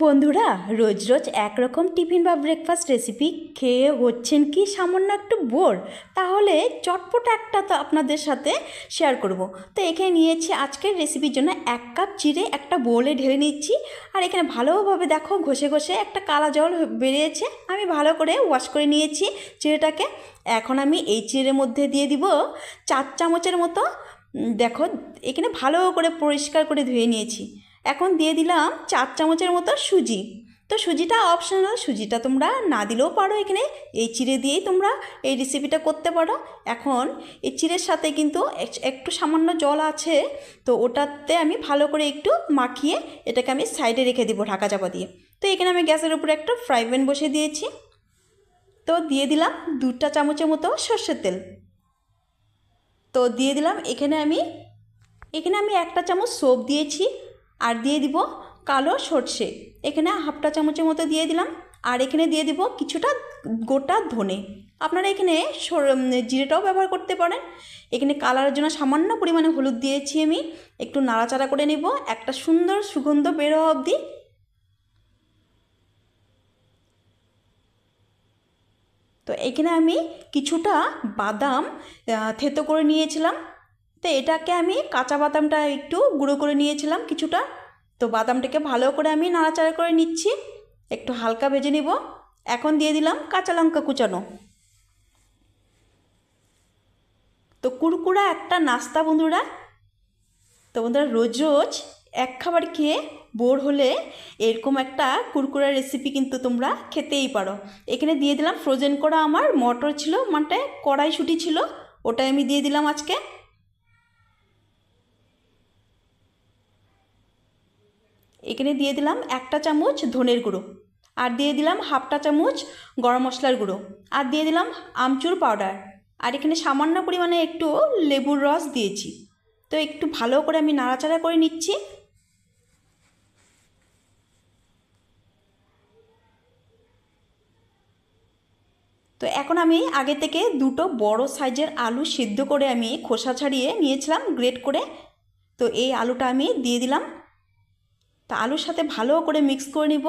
বন্ধুরা, রোজ রোজ একরকম টিফিন বা ব্রেকফাস্ট রেসিপি খেয়ে হচ্ছেন কি সামান্য একটু বোর? তাহলে চটপটা একটা তো আপনাদের সাথে শেয়ার করব। তো এখানে নিয়েছি আজকের রেসিপির জন্য 1 কাপ চিড়ে একটা বোলে ঢেলে নিচ্ছি। আর এখানে ভালোভাবে দেখো ঘষে ঘষে একটা কালা জল বেরিয়েছে, আমি ভালো করে ওয়াশ করে নিয়েছি চিড়েটাকে। এখন আমি এই চিড়ের মধ্যে দিয়ে দিব 4 চামচের মতো। দেখো এখানে ভালো করে পরিষ্কার করে ধুয়ে নিয়েছি। এখন দিয়ে দিলাম 4 চামচের মতো সুজি। তো সুজিটা অপশনাল, সুজিটা তোমরা না দিলেও পারো, এখানে এই চিড়ে দিয়েই তোমরা এই রেসিপিটা করতে পারো। এখন এই চিড়ের সাথে কিন্তু একটু সামান্য জল আছে, তো ওটাতে আমি ভালো করে একটু মাখিয়ে এটাকে আমি সাইডে রেখে দিব ঢাকা চাপা দিয়ে। তো এখানে আমি গ্যাসের উপরে একটা ফ্রাই প্যান বসিয়ে দিয়েছি। তো দিয়ে দিলাম 2 চামচের মতো সর্ষের তেল। তো দিয়ে দিলাম এখানে আমি 1 চামচ সৌফ দিয়েছি। আর দিয়ে দিব কালো সর্ষে, এখানে 1/2 চামচের মতো দিয়ে দিলাম। আর এখানে দিয়ে দিব কিছুটা গোটা ধনে। আপনারা এখানে জিরেটাও ব্যবহার করতে পারেন। এখানে কালারের জন্য সামান্য পরিমাণে হলুদ দিয়েছি আমি। একটু নাড়াচাড়া করে নেব একটা সুন্দর সুগন্ধ বের হওয়া অবধি। তো এখানে আমি কিছুটা বাদাম থেতো করে নিয়েছিলাম। তো এটাকে আমি কাঁচা বাদামটা একটু গুঁড়ো করে নিয়েছিলাম কিছুটা। তো বাদামটাকে ভালো করে আমি নাড়াচাড়া করে নিচ্ছি, একটু হালকা ভেজে নিব। এখন দিয়ে দিলাম কাঁচা লঙ্কা কুচানো। তো কুরকুরা একটা নাস্তা বন্ধুরা। তো বন্ধুরা, রোজ রোজ এক খাবার খেয়ে বোর হলে এরকম একটা কুরকুরা রেসিপি কিন্তু তোমরা খেতেই পারো। এখানে দিয়ে দিলাম ফ্রোজেন করা আমার মটর ছিল, মানে কড়াইশুঁটি ছিল, ওটাই আমি দিয়ে দিলাম আজকে। এখানে দিয়ে দিলাম 1 চামচ ধনের গুঁড়ো। আর দিয়ে দিলাম 1/2 চামচ গরম মশলার গুঁড়ো। আর দিয়ে দিলাম আমচুর পাউডার। আর এখানে সামান্য পরিমাণে একটু লেবুর রস দিয়েছি। তো একটু ভালো করে আমি নাড়াচাড়া করে নিচ্ছি। তো এখন আমি আগে থেকে দুটো বড় সাইজের আলু সিদ্ধ করে আমি খোসা ছাড়িয়ে নিয়েছিলাম গ্রেট করে। তো এই আলুটা আমি দিয়ে দিলাম। তো আলুর সাথে ভালো করে মিক্স করে নিব।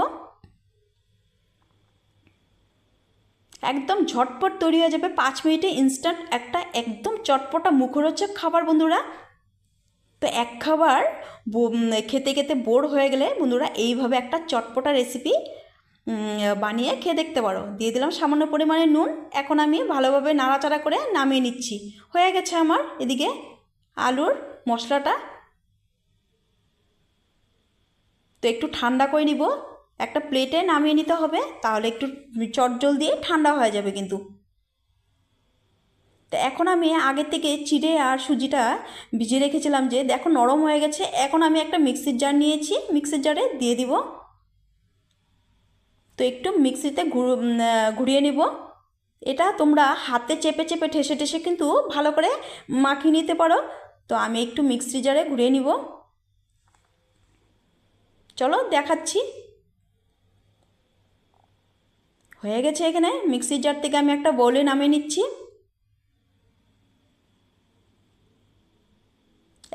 একদম ঝটপট তৈরি হয়ে যাবে 5 মিনিটে, ইনস্ট্যান্ট একটা একদম চটপটা মুখরোচক খাবার বন্ধুরা। তো এক খাবার খেতে খেতে বোর হয়ে গেলে বন্ধুরা এইভাবে একটা চটপটা রেসিপি বানিয়ে খেয়ে দেখতে পারো। দিয়ে দিলাম সামান্য পরিমাণে নুন। এখন আমি ভালোভাবে নাড়াচাড়া করে নামিয়ে নিচ্ছি। হয়ে গেছে আমার এদিকে আলুর মশলাটা। তো একটু ঠান্ডা করে নিব, একটা প্লেটে নামিয়ে নিতে হবে, তাহলে একটু চটজলদি ঠান্ডা হয়ে যাবে কিন্তু। তো এখন আমি আগে থেকে চিড়ে আর সুজিটা ভিজিয়ে রেখেছিলাম, যে দেখো নরম হয়ে গেছে। এখন আমি একটা মিক্সির জার নিয়েছি, মিক্সির জারে দিয়ে দিব। তো একটু মিক্সিতে ঘুরিয়ে নিব। এটা তোমরা হাতে চেপে চেপে ঠেসে ঠেসে কিন্তু ভালো করে মাখিয়ে নিতে পারো। তো আমি একটু মিক্সি জারে ঘুরিয়ে নিব। চলো দেখাচ্ছি। হয়ে গেছে, এখানে মিক্সির জার থেকে আমি একটা বোলে নামিয়ে নিচ্ছি।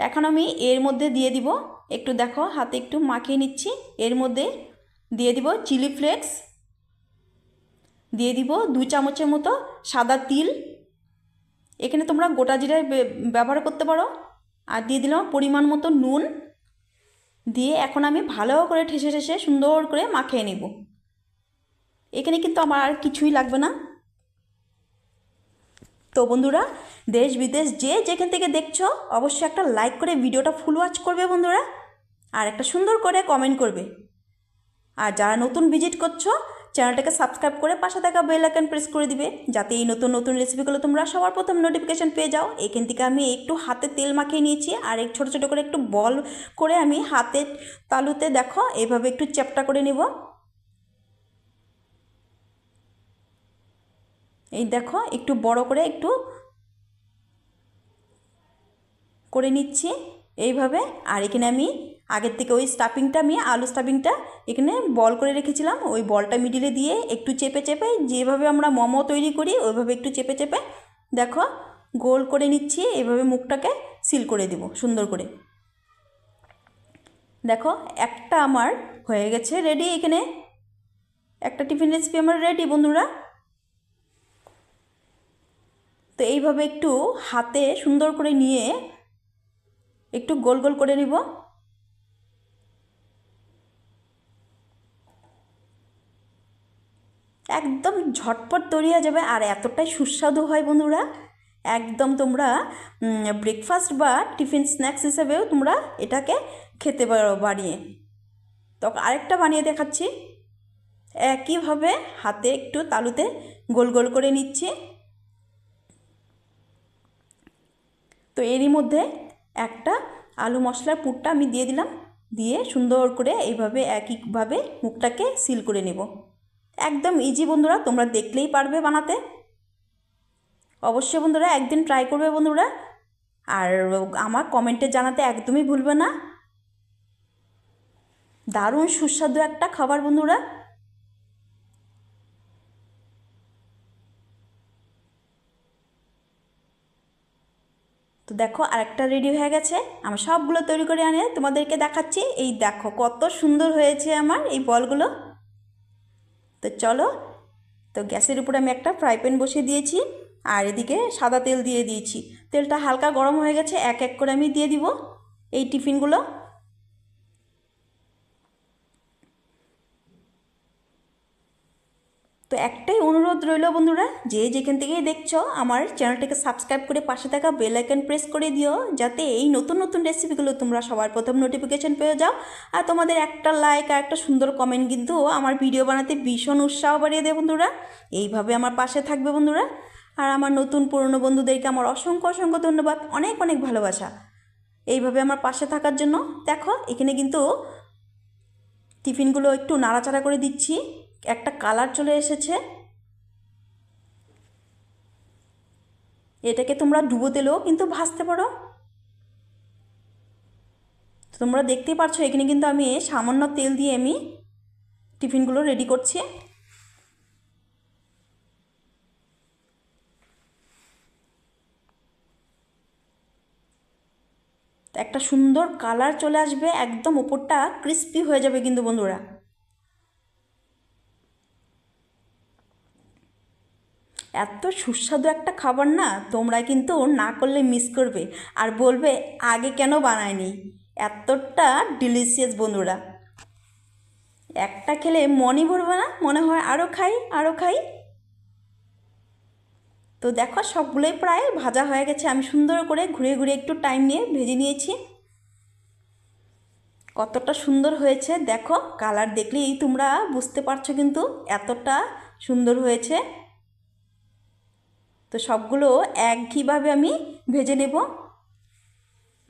এখন আমি এর মধ্যে দিয়ে দিব, একটু দেখো হাতে একটু মাখিয়ে নিচ্ছি। এর মধ্যে দিয়ে দিব চিলি ফ্লেক্স, দিয়ে দিব 2 চামচের মতো সাদা তিল। এখানে তোমরা গোটা জিরে ব্যবহার করতে পারো। আর দিয়ে দিলাম পরিমাণ মতো নুন। দিয়ে এখন আমি ভালো করে ঠেসে ঠেসে সুন্দর করে মাখিয়ে নেব। এখানে কিন্তু আমার আর কিছুই লাগবে না। তো বন্ধুরা, দেশ বিদেশ যে যেখান থেকে দেখছো অবশ্যই একটা লাইক করে ভিডিওটা ফুল ওয়াচ করবে বন্ধুরা। আর একটা সুন্দর করে কমেন্ট করবে। আর যারা নতুন ভিজিট করছো চ্যানেলটাকে সাবস্ক্রাইব করে পাশে থাকা বেল আইকন প্রেস করে দিবে, যাতে এই নতুন নতুন রেসিপিগুলো তোমরা সবার প্রথম নোটিফিকেশন পেয়ে যাও। এখান থেকে আমি একটু হাতে তেল মাখিয়ে নিয়েছি, আর এক ছোটো ছোটো করে একটু বল করে আমি হাতের তালুতে দেখো এভাবে একটু চ্যাপটা করে নেব। এই দেখো একটু বড় করে একটু করে নিচ্ছি এইভাবে। আর এখানে আমি আগের থেকে ওই স্টাফিংটা, আমি আলু স্টাফিংটা এখানে বল করে রেখেছিলাম, ওই বলটা মিডিলে দিয়ে একটু চেপে চেপে, যেভাবে আমরা মোমো তৈরি করি ওইভাবে একটু চেপে চেপে দেখো গোল করে নিচ্ছি। এইভাবে মুখটাকে সিল করে দেব সুন্দর করে। দেখো একটা আমার হয়ে গেছে রেডি। এখানে একটা টিফিন রেসিপি আমার রেডি বন্ধুরা। তো এইভাবে একটু হাতে সুন্দর করে নিয়ে একটু গোল গোল করে নিব। একদম ঝটপট তৈরি হয়ে যাবে আর এতটাই সুস্বাদু হয় বন্ধুরা। একদম তোমরা ব্রেকফাস্ট বা টিফিন স্ন্যাক্স হিসেবেও তোমরা এটাকে খেতে পারো বানিয়ে। তো আরেকটা বানিয়ে দেখাচ্ছি। একইভাবে হাতে একটু তালুতে গোল গোল করে নিচ্ছি। তো এরই মধ্যে একটা আলু মশলার পুরটা আমি দিয়ে দিলাম, দিয়ে সুন্দর করে এইভাবে একইভাবে মুখটাকে সিল করে নেব। একদম ইজি বন্ধুরা, তোমরা দেখলেই পারবে বানাতে। অবশ্যই বন্ধুরা একদিন ট্রাই করবে বন্ধুরা, আর আমার কমেন্টে জানাতে একদমই ভুলবে না। দারুণ সুস্বাদু একটা খাবার বন্ধুরা। তো দেখো আরেকটা রেডি হয়ে গেছে। আমি সবগুলো তৈরি করে আনে তোমাদেরকে দেখাচ্ছি। এই দেখো কত সুন্দর হয়েছে আমার এই বলগুলো। তো চলো, তো গ্যাসের উপরে আমি একটা ফ্রাই প্যান বসিয়ে দিয়েছি আর এদিকে সাদা তেল দিয়ে দিয়েছি। তেলটা হালকা গরম হয়ে গেছে, এক এক করে আমি দিয়ে দিব এই টিফিনগুলো। তো একটাই অনুরোধ রইল বন্ধুরা, যে যেখান থেকেই দেখছো আমার চ্যানেলটাকে সাবস্ক্রাইব করে পাশে থাকা বেল আইকন প্রেস করে দিও, যাতে এই নতুন নতুন রেসিপিগুলো তোমরা সবার প্রথম নোটিফিকেশন পেয়ে যাও। আর তোমাদের একটা লাইক আর একটা সুন্দর কমেন্ট কিন্তু আমার ভিডিও বানাতে ভীষণ উৎসাহ বাড়িয়ে দেয় বন্ধুরা। এইভাবে আমার পাশে থাকবে বন্ধুরা। আর আমার নতুন পুরনো বন্ধুদেরকে আমার অসংখ্য অসংখ্য ধন্যবাদ, অনেক অনেক ভালোবাসা এইভাবে আমার পাশে থাকার জন্য। দেখো এখানে কিন্তু টিফিনগুলো একটু নাড়াচাড়া করে দিচ্ছি, একটা কালার চলে এসেছে। এটাকে তোমরা ডুবো তেলেও কিন্তু ভাজতে পারো। তোমরা দেখতেই পাচ্ছ এখানে কিন্তু আমি সামান্য তেল দিয়ে আমি টিফিনগুলো রেডি করছি। একটা সুন্দর কালার চলে আসবে, একদম উপরটা ক্রিস্পি হয়ে যাবে কিন্তু বন্ধুরা। এত সুস্বাদু একটা খাবার না, তোমরা কিন্তু না করলে মিস করবে আর বলবে আগে কেন বানায়নি। এতটা ডিলিশিয়াস বন্ধুরা, একটা খেলে মনই ভরবে না, মনে হয় আরও খাই আরও খাই। তো দেখো সবগুলোই প্রায় ভাজা হয়ে গেছে। আমি সুন্দর করে ঘুরে ঘুরে একটু টাইম নিয়ে ভেজে নিয়েছি। কতটা সুন্দর হয়েছে দেখো, কালার দেখলেই তোমরা বুঝতে পারছো কিন্তু এতটা সুন্দর হয়েছে। তো সবগুলো একইভাবে আমি ভেজে নেব।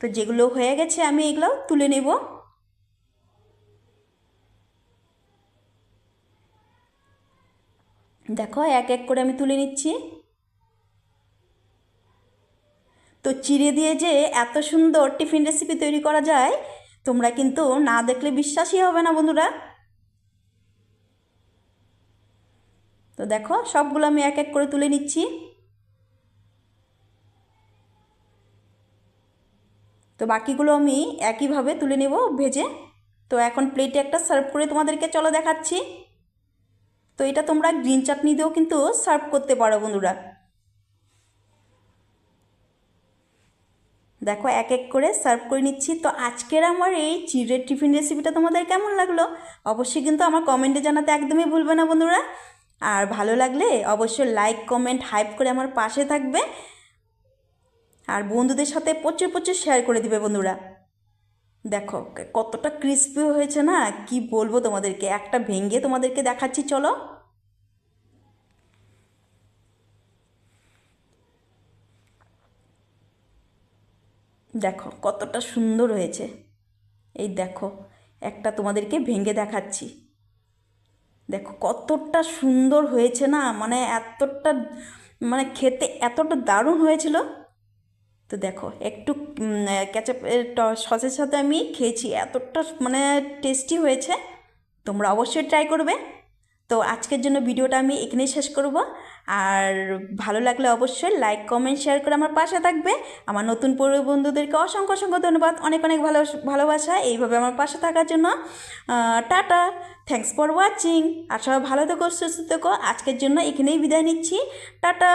তো যেগুলো হয়ে গেছে আমি এগুলো তুলে নেব। দেখো এক এক করে আমি তুলে নিচ্ছি। তো চিড়ে দিয়ে যে এত সুন্দর টিফিন রেসিপি তৈরি করা যায়, তোমরা কিন্তু না দেখলে বিশ্বাসই হবে না বন্ধুরা। তো দেখো সবগুলো আমি এক এক করে তুলে নিচ্ছি। তো বাকিগুলো আমি একইভাবে তুলে নেব ভেজে। তো এখন প্লেটে একটা সার্ভ করে তোমাদেরকে চলো দেখাচ্ছি। তো এটা তোমরা গ্রিন চাটনি দিয়েও কিন্তু সার্ভ করতে পারো বন্ধুরা। দেখো এক এক করে সার্ভ করে নিচ্ছি। তো আজকের আমার এই চিড়ের টিফিন রেসিপিটা তোমাদের কেমন লাগলো অবশ্যই কিন্তু আমার কমেন্টে জানাতে একদমই ভুলবে না বন্ধুরা। আর ভালো লাগলে অবশ্যই লাইক কমেন্ট হাইপ করে আমার পাশে থাকবে, আর বন্ধুদের সাথে প্রচুর প্রচুর শেয়ার করে দিবে বন্ধুরা। দেখো কতটা ক্রিস্পি হয়েছে না, কি বলবো তোমাদেরকে। একটা ভেঙে তোমাদেরকে দেখাচ্ছি চলো। দেখো কতটা সুন্দর হয়েছে। এই দেখো একটা তোমাদেরকে ভেঙে দেখাচ্ছি। দেখো কতটা সুন্দর হয়েছে না, মানে এতটা, মানে খেতে এতটা দারুণ হয়েছিল। তো দেখো একটু ক্যাচাপের সসের সাথে আমি খেয়েছি, এতটা মানে টেস্টি হয়েছে। তোমরা অবশ্যই ট্রাই করবে। তো তো আজকের জন্য ভিডিওটা আমি এখানেই শেষ করব। আর ভালো লাগলে অবশ্যই লাইক কমেন্ট শেয়ার করে আমার পাশে থাকবে। আমার নতুন বন্ধুদেরকে অসংখ্য অসংখ্য ধন্যবাদ, অনেক অনেক ভালোবাসা এইভাবে আমার পাশে থাকার জন্য। Tata, thanks for watching. আর সবাই ভালো থেকো, সুস্থ থেকো। আজকের জন্য এখানেই বিদায় নিচ্ছি। টাটা।